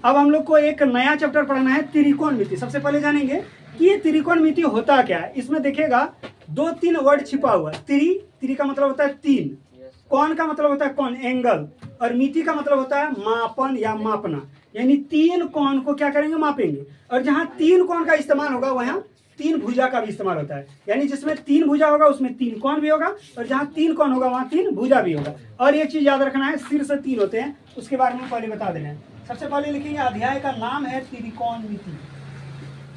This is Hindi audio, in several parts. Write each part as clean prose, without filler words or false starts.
अब हम लोग को एक नया चैप्टर पढ़ना है, त्रिकोणमिति। सबसे पहले जानेंगे कि ये त्रिकोणमिति होता क्या है। इसमें देखिएगा 2-3 वर्ड छिपा हुआ है। त्रि का मतलब होता है 3, कोण का मतलब होता है कोण, एंगल, और मिति का मतलब होता है मापन या मापना। यानी 3 कोण को क्या करेंगे, मापेंगे। और जहां 3 कोण का इस्तेमाल होगा वहां 3 भुजा का भी इस्तेमाल होता है। यानी जिसमें 3 भुजा होगा उसमें 3 कोण भी होगा, और जहां 3 कोण होगा वहां 3 भुजा भी होगा। और एक चीज याद रखना है, सिर से 3 होते हैं, उसके बारे में पहले बता देना है। सबसे पहले लिखेंगे अध्याय का नाम है त्रिकोणमिति।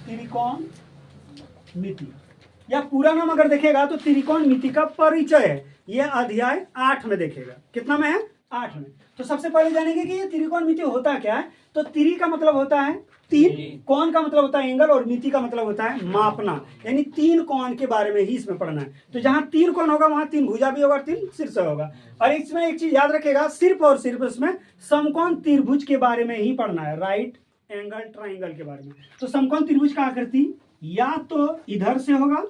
त्रिकोणमिति या पूरा नाम अगर देखेगा तो त्रिकोणमिति का परिचय है। यह अध्याय 8 में देखेगा। कितना में है, 8 में। तो सबसे पहले जानेंगे कि ये त्रिकोणमिति होता क्या है। तो त्रि का मतलब होता है 3, कोण का मतलब होता है एंगल, और मिति का मतलब होता है मापना। यानी 3 कोण के बारे में ही इसमें पढ़ना है। तो जहां 3 कोण होगा वहां 3 भुजा भी होगा, 3 शीर्ष होगा। और इसमें एक चीज याद रखेगा, सिर्फ और सिर्फ इसमें समकोण त्रिभुज के बारे में ही पढ़ना है, राइट एंगल ट्राइंगल के बारे में। तो समकोण त्रिभुज का आकृति या तो इधर से होगा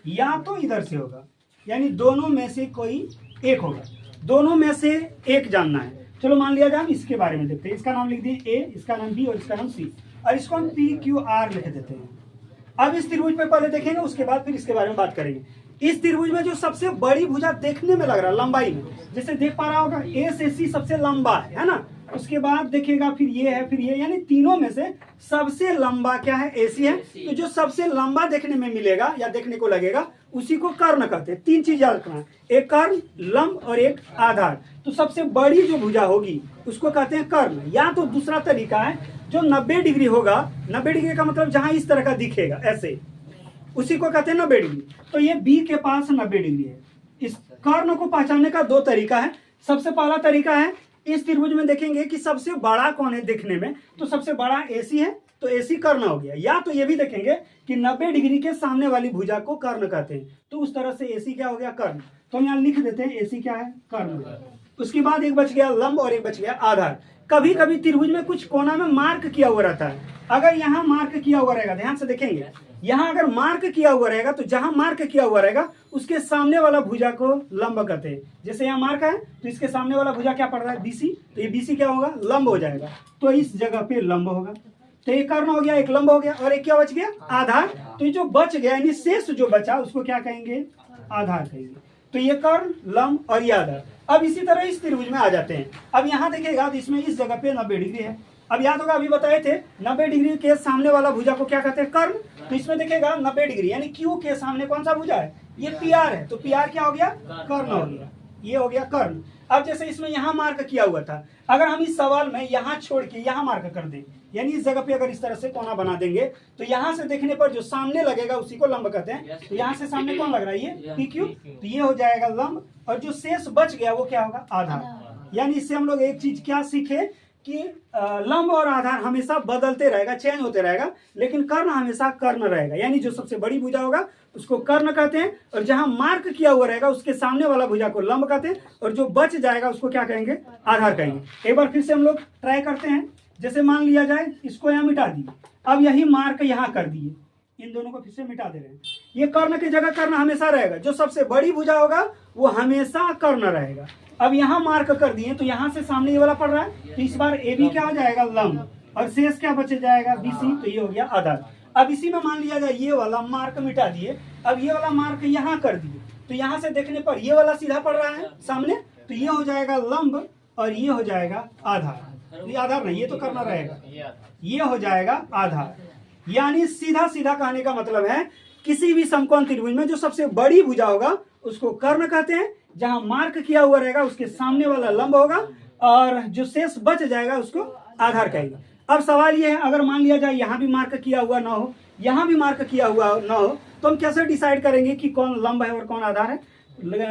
या तो इधर से होगा, यानी दोनों में से कोई एक होगा। दोनों में से एक जानना है। चलो मान लिया जाए, इसके बारे में देखते हैं। इसका नाम लिख दिए ए, इसका नाम बी और इसका नाम सी, और इसको हम पी क्यू आर लिख देते हैं। अब इस त्रिभुज पे पहले देखेंगे, उसके बाद फिर इसके बारे में बात करेंगे। इस त्रिभुज में जो सबसे बड़ी भुजा देखने में लग रहा है लंबाई में, जैसे देख पा रहा होगा ए से सी सबसे लंबा है ना। उसके बाद देखेगा फिर ये है, फिर ये, यानी तीनों में से सबसे लंबा क्या है, एसी है। तो जो सबसे लंबा देखने में मिलेगा या देखने को लगेगा उसी को कर्ण कहते हैं। 3 चीज याद रखना है, एक कर्ण, लंब और एक आधार। तो सबसे बड़ी जो भुजा होगी उसको कहते हैं कर्ण। या तो दूसरा तरीका है जो 90 डिग्री होगा। 90 डिग्री का मतलब जहां इस तरह का दिखेगा ऐसे, उसी को कहते हैं 90 डिग्री। तो ये बी के पास 90 डिग्री है। इस कर्ण को पहचानने का 2 तरीका है। सबसे पहला तरीका है, इस त्रिभुज में देखेंगे कि सबसे बड़ा कौन है देखने में, तो सबसे बड़ा एसी है, तो एसी कर्ण हो गया। या तो ये भी देखेंगे कि 90 डिग्री के सामने वाली भुजा को कर्ण कहते हैं, तो उस तरह से एसी क्या हो गया, कर्ण। तो हम यहाँ लिख देते हैं एसी क्या है, कर्ण। उसके बाद एक बच गया लंब और एक बच गया आधार। कभी कभी त्रिभुज में कुछ कोना में मार्क किया हुआ रहता है। अगर यहाँ मार्क किया हुआ रहेगा, ध्यान से देखेंगे, यहाँ अगर मार्क किया हुआ रहेगा तो जहां मार्क किया हुआ रहेगा उसके सामने वाला भुजा को लंब कहते हैं। जैसे यहाँ मार्क है तो इसके सामने वाला भुजा क्या पड़ रहा है, बीसी, तो ये बीसी क्या होगा, लंब हो जाएगा। तो इस जगह पे लंब होगा। तो एक कर्ण हो गया, एक लंब हो गया, और एक क्या बच गया, आधार। तो ये जो बच गया यानी शेष जो बचा उसको क्या कहेंगे, आधार कहेंगे। तो ये कर्ण, लंब और ये आधार। अब इसी तरह इस त्रिभुज में आ जाते हैं। अब यहाँ देखेगा तो इसमें इस जगह पे 90 डिग्री है। अब याद होगा अभी बताए थे 90 डिग्री के सामने वाला भुजा को क्या कहते हैं, कर्ण। तो इसमें देखेगा 90 डिग्री यानी क्यू के सामने कौन सा भुजा है, ये पी आर है। तो पी आर क्या हो गया, कर्ण हो गया, ये हो गया कर्ण। अब जैसे इसमें यहाँ मार्क किया हुआ था, अगर हम इस सवाल में यहाँ छोड़ के यहाँ मार्क कर दें, यानी इस जगह पे अगर इस तरह से कोना बना देंगे तो यहाँ से देखने पर जो सामने लगेगा उसी को लंब कहते हैं। तो यहाँ से सामने कौन लग रहा है, ये पी क्यू, तो ये हो जाएगा लंब, और जो शेष बच गया वो क्या होगा, आधार। यानी इससे हम लोग एक चीज क्या सीखे कि लंब और आधार हमेशा बदलते रहेगा, चेंज होते रहेगा, लेकिन कर्ण हमेशा कर्ण रहेगा। यानी जो सबसे बड़ी भुजा होगा उसको कर्ण कहते हैं, और जहां मार्क किया हुआ रहेगा उसके सामने वाला भुजा को लंब कहते हैं, और जो बच जाएगा उसको क्या कहेंगे, आधार कहेंगे। एक बार फिर से हम लोग ट्राई करते हैं। जैसे मान लिया जाए इसको यहाँ मिटा दिए, अब यही मार्क यहाँ कर दिए, इन दोनों को फिर से मिटा दे रहे हैं। ये कर्ण की जगह कर्ण हमेशा रहेगा, जो सबसे बड़ी भुजा होगा वो हमेशा कर्ण रहेगा। अब यहाँ मार्क कर दिए तो यहाँ से सामने ये वाला पड़ रहा है, तो इस बार ए बी क्या हो जाएगा, लंब, और शेष क्या बचे जाएगा, बीसी, तो ये हो गया आधार। अब इसी में मान लिया जाए ये वाला मार्क मिटा दिए, अब ये वाला मार्क यहाँ कर दिए, तो यहाँ से देखने पर ये वाला सीधा पड़ रहा है सामने, तो ये हो जाएगा लंब और ये हो जाएगा आधार। ये आधार नहीं, ये तो करना रहेगा, ये हो जाएगा आधार। यानी सीधा सीधा कहने का मतलब है किसी भी समकोण त्रिभुज में जो सबसे बड़ी भुजा होगा उसको कर्ण कहते हैं, जहां मार्क किया हुआ रहेगा उसके सामने वाला लंब होगा, और जो शेष बच जाएगा उसको आधार कहेंगे। अब सवाल ये है, अगर मान लिया जाए यहाँ भी मार्क किया हुआ ना हो, यहाँ भी मार्क किया हुआ ना हो, तो हम कैसे डिसाइड करेंगे कि कौन लंब है और कौन आधार है।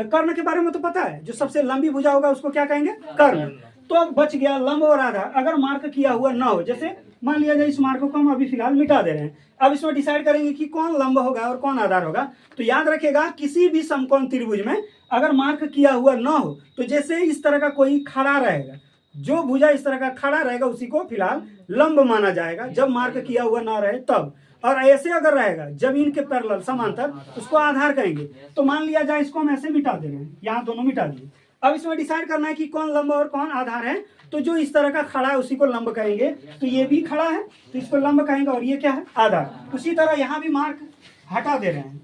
कर्ण के बारे में तो पता है, जो सबसे लंबी भुजा होगा उसको क्या कहेंगे, कर्ण। तो अब बच गया लंब और आधार। अगर मार्क किया हुआ ना हो, जैसे मान लिया जाए इस मार्क को हम अभी फिलहाल मिटा दे रहे हैं, अब इसमें डिसाइड करेंगे कि कौन लंब होगा और कौन आधार होगा। तो याद रखेगा किसी भी समकोण त्रिभुज में अगर मार्क किया हुआ ना हो, तो जैसे इस तरह का कोई खड़ा रहेगा, जो भुजा इस तरह का खड़ा रहेगा उसी को फिलहाल लंब माना जाएगा, जब मार्क किया हुआ ना रहे तब। और ऐसे अगर रहेगा जब इनके पैरेलल समांतर, उसको आधार कहेंगे। तो मान लिया जाए इसको हम ऐसे मिटा दे रहे हैं, यहाँ दोनों मिटा दिए। अब इसमें डिसाइड करना है कि कौन लंब और कौन आधार है। तो जो इस तरह का खड़ा है उसी को लंब कहेंगे। तो ये भी खड़ा है तो इसको लंब कहेंगे, और ये क्या है, आधार। उसी तरह यहाँ भी मार्क हटा दे रहे हैं।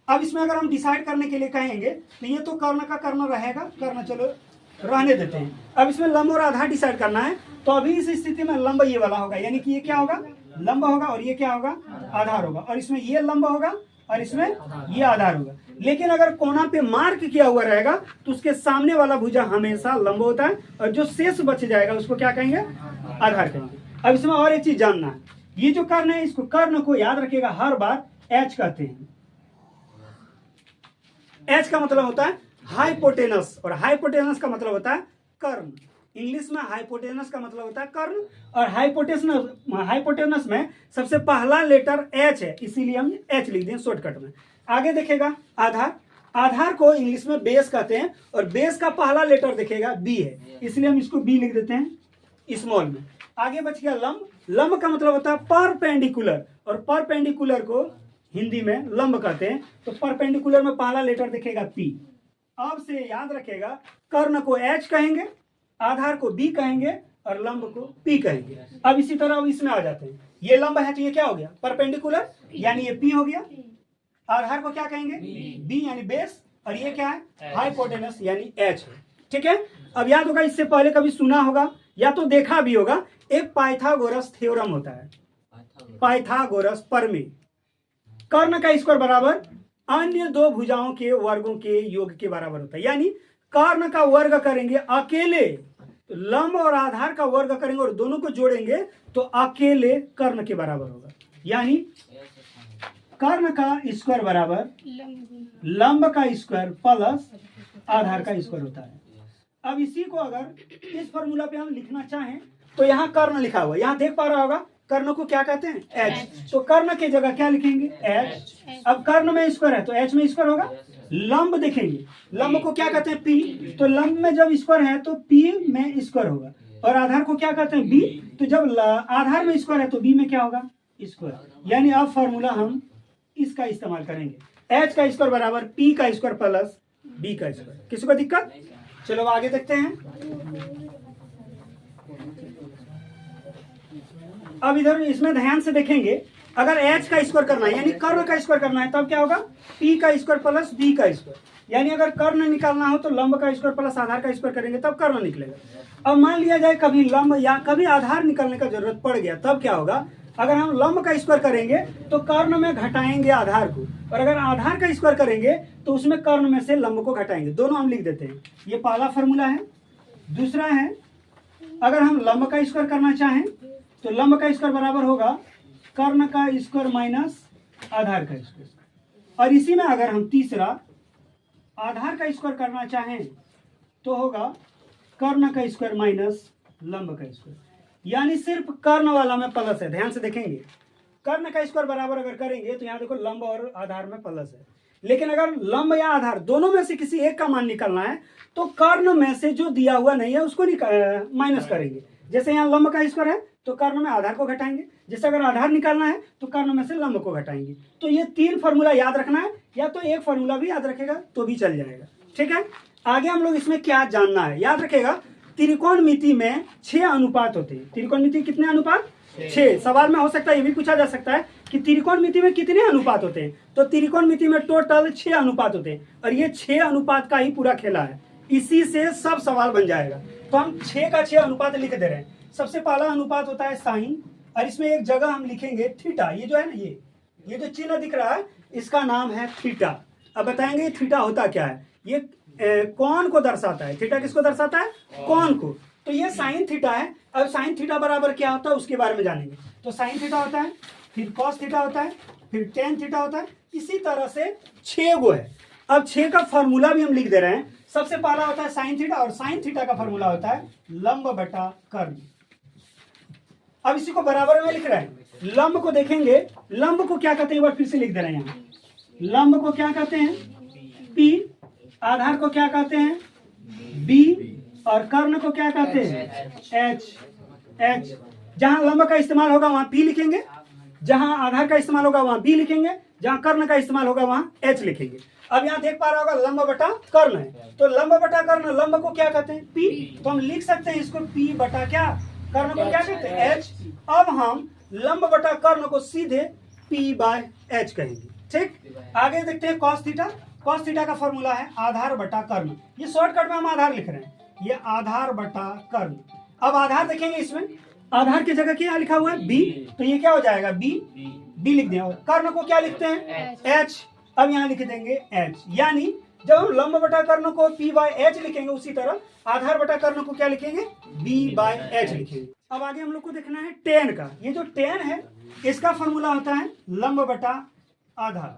अब इसमें अगर हम डिसाइड करने के लिए कहेंगे तो ये तो कर्ण का कर्ण रहेगा, कर्ण चलो रहने देते हैं। अब इसमें लंब और आधार डिसाइड करना है, तो अभी इस स्थिति में लंब ये वाला होगा, यानी कि ये क्या होगा, लंब होगा, और ये क्या होगा, आधार होगा। और इसमें ये लंब होगा और इसमें ये आधार होगा। लेकिन अगर कोना पे मार्क किया हुआ रहेगा तो उसके सामने वाला भुजा हमेशा लंब होता है, और जो शेष बच जाएगा उसको क्या कहेंगे, आधार कहेंगे। अब इसमें और एक चीज जानना है, ये जो कर्ण है इसको, कर्ण को याद रखिएगा हर बार एच कहते हैं। एच का मतलब होता है हाइपोटेनस, और हाइपोटेनस का मतलब होता है कर्ण। इंग्लिश में हाइपोटेनस का मतलब होता है कर्ण, और हाइपोटेनस में सबसे पहला लेटर एच है, इसीलिए हम एच लिख दें शॉर्टकट में। आगे देखेगा आधार, आधार को इंग्लिश में बेस कहते हैं, और बेस का पहला लेटर देखेगा बी है, इसलिए हम इसको बी लिख देते हैं स्मॉल में। आगे बच गया लंब, लंब का मतलब होता है परपेंडिकुलर, और परपेंडिकुलर को हिंदी में लंब कहते हैं। तो परपेंडिकुलर में पहला लेटर दिखेगा पी। अब से याद रखेगा, कर्ण को एच कहेंगे, आधार को बी कहेंगे, और लंब को पी कहेंगे। अब इसी तरह अब इसमें आ जाते हैं, ये लंब है तो ये क्या हो गया, परपेंडिकुलर, यानी ये पी हो गया। आधार को क्या कहेंगे, बी यानी बेस, और ये क्या है, हाइपोटेनस यानी एच है। ठीक है। अब याद होगा, इससे पहले कभी सुना होगा या तो देखा भी होगा, एक पाइथागोरस थ्योरम होता है, पाइथागोरस प्रमेय। कर्ण का स्क्वायर बराबर अन्य दो भुजाओं के वर्गों के योग के बराबर होता है। यानी कर्ण का वर्ग करेंगे अकेले, तो लंब और आधार का वर्ग करेंगे और दोनों को जोड़ेंगे तो अकेले कर्ण के बराबर होगा। यानी कर्ण का स्क्वायर बराबर लंब का स्क्वायर प्लस आधार का स्क्वायर होता है। अब इसी को अगर इस फॉर्मूला पे हम लिखना चाहें तो यहाँ कर्ण लिखा हुआ, यहाँ देख पा रहा होगा, कर्ण को क्या कहते हैं, एच। तो कर्ण की जगह क्या लिखेंगे, एच। अब कर्ण में स्क्वायर है तो एच में स्क्वायर होगा। लंब देखेंगे, लंब को क्या कहते हैं, पी, तो लंब में जब स्क्वायर है तो पी में स्क्वायर होगा। और आधार को क्या कहते हैं, बी, तो जब आधार में स्क्वायर है तो बी में क्या होगा, स्क्वायर। यानी अब फॉर्मूला हम इसका इस्तेमाल करेंगे, एच का स्क्वायर बराबर पी का स्क्वायर प्लस बी का स्क्वायर। किसी को दिक्कत, चलो आगे देखते हैं। अब इधर इसमें ध्यान से देखेंगे, अगर एच का स्क्वायर करना है यानी कर्ण का स्क्वायर करना है तब क्या होगा, पी का स्क्वायर प्लस बी का स्क्वायर। यानी अगर कर्ण निकालना हो तो लंब का स्क्वायर प्लस आधार का स्क्वायर करेंगे तब कर्ण निकलेगा। अब मान लिया जाए कभी लंब या कभी आधार निकालने का जरूरत पड़ गया, तब क्या होगा, अगर हम लंब का स्क्वायर करेंगे तो कर्ण में घटाएंगे आधार को, और अगर आधार का स्क्वायर करेंगे तो उसमें कर्ण में से लंब को घटाएंगे। दोनों हम लिख देते हैं, ये पहला फॉर्मूला है। दूसरा है, अगर हम लंब का स्क्वायर करना चाहें तो लंब का स्क्वायर बराबर होगा कर्ण का स्क्वायर माइनस आधार का स्क्वायर। और इसी में अगर हम तीसरा आधार का स्क्वायर करना चाहें तो होगा कर्ण का स्क्वायर माइनस लंब का स्क्वायर। यानी सिर्फ कर्ण वाला में प्लस है, ध्यान से देखेंगे, कर्ण का स्क्वायर बराबर अगर करेंगे तो यहाँ देखो लंब और आधार में प्लस है। लेकिन अगर लंब या आधार दोनों में से किसी एक का मान निकालना है तो कर्ण में से जो दिया हुआ नहीं है उसको माइनस करेंगे। जैसे यहाँ लंब का स्क्वायर है तो कर्ण में आधार को घटाएंगे, जैसे अगर आधार निकालना है तो कर्ण में से लंब को घटाएंगे। तो ये तीन फॉर्मूला याद रखना है, या तो एक फॉर्मूला भी याद रखेगा तो भी चल जाएगा। ठीक है। आगे हम लोग इसमें क्या जानना है, याद रखेगा, त्रिकोणमिति में 6 अनुपात होते हैं। त्रिकोणमिति कितने अनुपात, 6। सवाल में हो सकता है ये भी पूछा जा सकता है कि त्रिकोणमिति में कितने अनुपात होते हैं, तो त्रिकोणमिति में टोटल 6 अनुपात होते हैं, और ये 6 अनुपात का ही पूरा खेला है, इसी से सब सवाल बन जाएगा। तो हम 6 का 6 अनुपात लिख दे रहे हैं। सबसे पहला अनुपात होता है साइन, और इसमें एक जगह हम लिखेंगे थीटा। ये जो है ना, ये जो चिन्ह दिख रहा है इसका नाम है थीटा। अब बताएंगे थीटा होता क्या है। ये कोण को दर्शाता है। थीटा किसको दर्शाता है, कोण को। तो ये साइन थीटा है। अब साइन थीटा बराबर क्या होता है उसके बारे में जानेंगे। तो साइन थीटा होता है, फिर कॉस थीटा होता है, फिर टेन थीटा होता है। इसी तरह से 6 गो है। अब 6 का फॉर्मूला भी हम लिख दे रहे हैं। सबसे पहला होता है साइन थीटा, और साइन थीटा का फॉर्मूला होता है लंब बटा कर्ण। अब इसी को बराबर में लिख रहे हैं। लंब को देखेंगे, लंब को क्या कहते हैं, एक बार फिर से लिख दे रहे हैं यहाँ। लंब को क्या कहते हैं, पी, आधार को क्या कहते हैं, बी, और कर्ण को क्या कहते हैं, एच। जहां लंब का इस्तेमाल होगा वहां पी लिखेंगे, जहां आधार का इस्तेमाल होगा वहां बी लिखेंगे, जहां कर्ण का इस्तेमाल होगा वहां एच लिखेंगे। अब यहाँ देख पा रहा होगा लंब बटा कर्ण है, तो लंब बटा कर्ण, लंब को क्या कहते हैं पी, तो हम लिख सकते हैं इसको पी बटा क्या, कर्ण को क्या कहते हैं एच। अब हम लंब बटा कर्ण को सीधे पी बाय एच कहेंगे। ठीक, आगे देखते हैं कॉस थीटा। कॉस थीटा का फॉर्मूला है आधार बटा कर्ण, ये शॉर्टकट में हम आधार लिख रहे हैं, ये आधार बटा कर्ण। अब आधार देखेंगे, इसमें आधार की जगह क्या लिखा हुआ है बी, तो ये क्या हो जाएगा बी, बी लिख दें। और कर्ण को क्या लिखते हैं एच, अब यहाँ लिख देंगे एच। यानी जब हम लंब बटा कर्ण को पी बाय एच लिखेंगे, उसी तरह आधार बटा कर्ण को क्या लिखेंगे बी बाय एच लिखेंगे। अब आगे हम लोग को देखना है टेन का। ये जो टेन है इसका फॉर्मूला होता है लंब बटा आधार।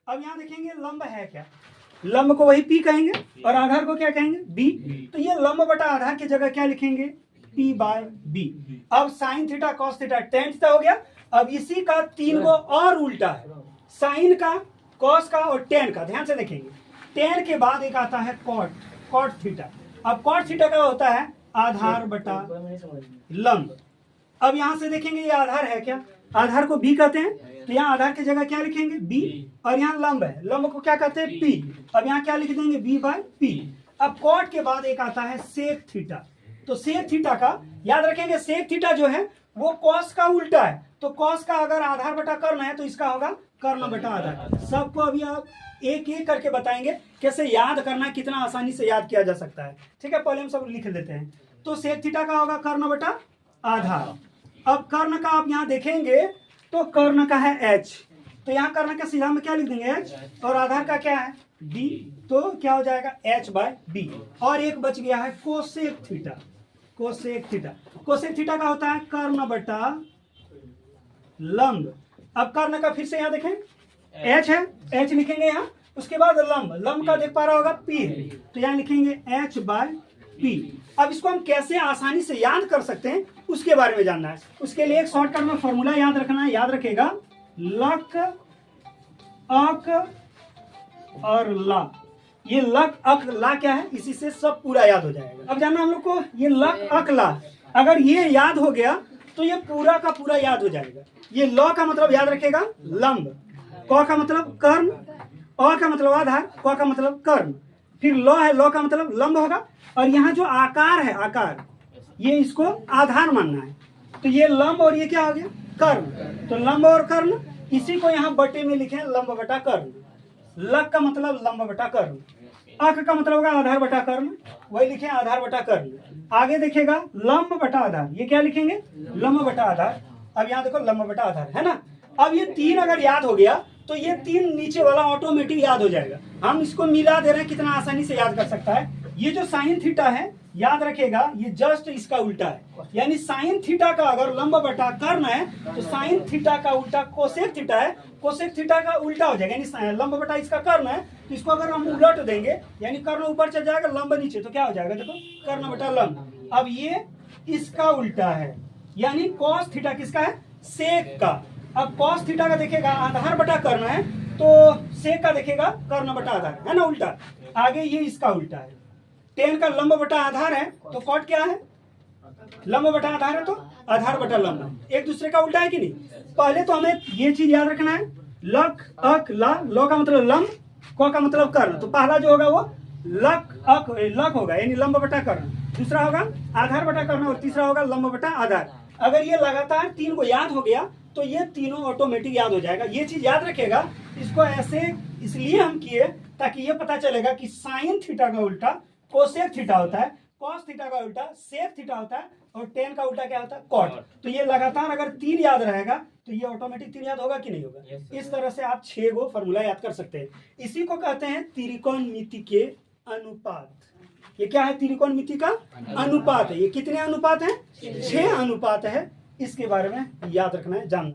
अब यहाँ देखेंगे लंब है क्या, लंब को वही पी कहेंगे और आधार को क्या कहेंगे बी, तो ये लंब बटा आधार की जगह क्या लिखेंगे पी बाय बी। अब sine theta cos theta tan theta हो गया। अब इसी का तीन को और उल्टा है, साइन का, कॉस का और टेन का। ध्यान से देखेंगे, टेन के बाद एक आता है कॉट, कॉट थीटा। अब कॉट थीटा का होता है आधार बटा लंब। अब यहां से देखेंगे ये आधार है क्या, आधार को बी कहते हैं, तो यहाँ आधार की जगह क्या लिखेंगे बी, और यहाँ लंब है, लंब को क्या कहते हैं पी। अब यहाँ क्या लिख देंगे बी बाय पी। अब कॉट के बाद एक आता है सेक थीटा, तो सेक थीटा का याद रखेंगे, सेक थीटा जो है वो कॉस का उल्टा है, तो कॉस का अगर आधार बटा कर्ण है तो इसका होगा कर्ण बटा आधार। सबको अभी आप एक एक करके बताएंगे कैसे याद करना है, कितना आसानी से याद किया जा सकता है। ठीक है, पहले हम सब लिख देते हैं। तो सेक थीटा का होगा कर्ण बटा आधार। अब कर्ण का आप यहाँ देखेंगे तो कर्ण का है एच, तो यहाँ कर्ण का सीधा में क्या लिख देंगे एच, और आधार का क्या है बी, तो क्या हो जाएगा एच बाय बी। और एक बच गया है cosec theta, cosec theta. Cosec theta का होता है कर्ण बटा लंब। अब कर्ण का फिर से यहाँ देखें एच है, एच लिखेंगे यहाँ, उसके बाद लंब, लंब का देख पा रहा होगा पी है, तो यहाँ लिखेंगे एच बाय पी। अब इसको हम कैसे आसानी से याद कर सकते हैं उसके बारे में जानना है। उसके लिए एक शॉर्टकट में फॉर्मूला याद रखना है, याद रखेगा लक अक और ला। ये लक अक ला क्या है, इसी से सब पूरा याद हो जाएगा। अब जानना हम लोग को ये लक अक ला, अगर ये याद हो गया तो ये पूरा का पूरा याद हो जाएगा। ये लॉ का मतलब याद रखेगा लंब, क का मतलब कर्ण, अ का मतलब आधार, क का मतलब कर्ण, फिर लॉ है, लॉ का मतलब लंब होगा, और यहाँ जो आकार है आकार, ये इसको आधार मानना है, तो ये लंब और ये क्या हो गया कर्ण। तो लंब और कर्ण, इसी को यहाँ बटे में लिखे लंब बटा कर्ण। लक का मतलब लंब बटा कर्ण, अक का मतलब होगा आधार बटा कर्ण, वही लिखे आधार बटा कर्ण। आगे देखेगा लंब बटा आधार, ये क्या लिखेंगे लंब बटा आधार। अब यहाँ देखो लंब बटा आधार है ना। अब ये तीन अगर याद हो गया तो ये तीन नीचे वाला ऑटोमेटिक याद हो जाएगा। हम इसको मिला दे रहे हैं, कितना आसानी से याद कर सकता है। ये जो साइन थीटा है याद रखेगा, ये जस्ट इसका उल्टा है, यानी साइन थीटा का अगर लंब बटा कर्ण है तो साइन थीटा का उल्टा कोसेक थीटा है, कोसेक थीटा का उल्टा हो जाएगा, यानी लंब बटा इसका कर्ण है, तो इसको अगर हम उलट देंगे यानी कर्ण ऊपर चल जाएगा लंब नीचे, तो क्या हो जाएगा देखो कर्ण बटा लंब। अब ये इसका उल्टा है, यानी कॉस थीटा किसका है सेक का। अब कॉस थीटा का देखेगा आधार बटा कर्ण है, तो सेक का देखेगा कर्ण बटा आधार है ना उल्टा। आगे ये इसका उल्टा है, टेन का लंब बटा आधार है, तो कॉट क्या है लंब बटा आधार है, तो आधार बटा लंब है, एक दूसरे का उल्टा है कि नहीं। पहले तो हमें ये चीज याद रखना है, लक अक ला, लो का मतलब लंब, क का मतलब कर्ण, तो पहला जो होगा वो लक अक लक होगा यानी लंब बटा कर्ण, दूसरा होगा आधार बटा कर्ण, और तीसरा होगा लंब बटा आधार। अगर ये लगातार तीन को याद हो गया तो ये तीनों ऑटोमेटिक याद हो जाएगा। ये चीज याद रखेगा, इसको ऐसे इसलिए हम किए ताकि ये पता चलेगा कि साइन थीटा का उल्टा कोसेक थीटा होता है, कॉस थीटा का उल्टा सेक थीटा होता है, और टेन का उल्टा क्या होता है कॉट। तो ये लगातार अगर तीन याद रहेगा तो ये ऑटोमेटिक तीन याद होगा कि नहीं होगा। इस तरह से आप 6 गो फॉर्मूला याद कर सकते हैं। इसी को कहते हैं त्रिकोणमिति के अनुपात। ये क्या है त्रिकोणमिति का अनुपात है। ये कितने अनुपात है 6 अनुपात है, इसके बारे में याद रखना है, जानना।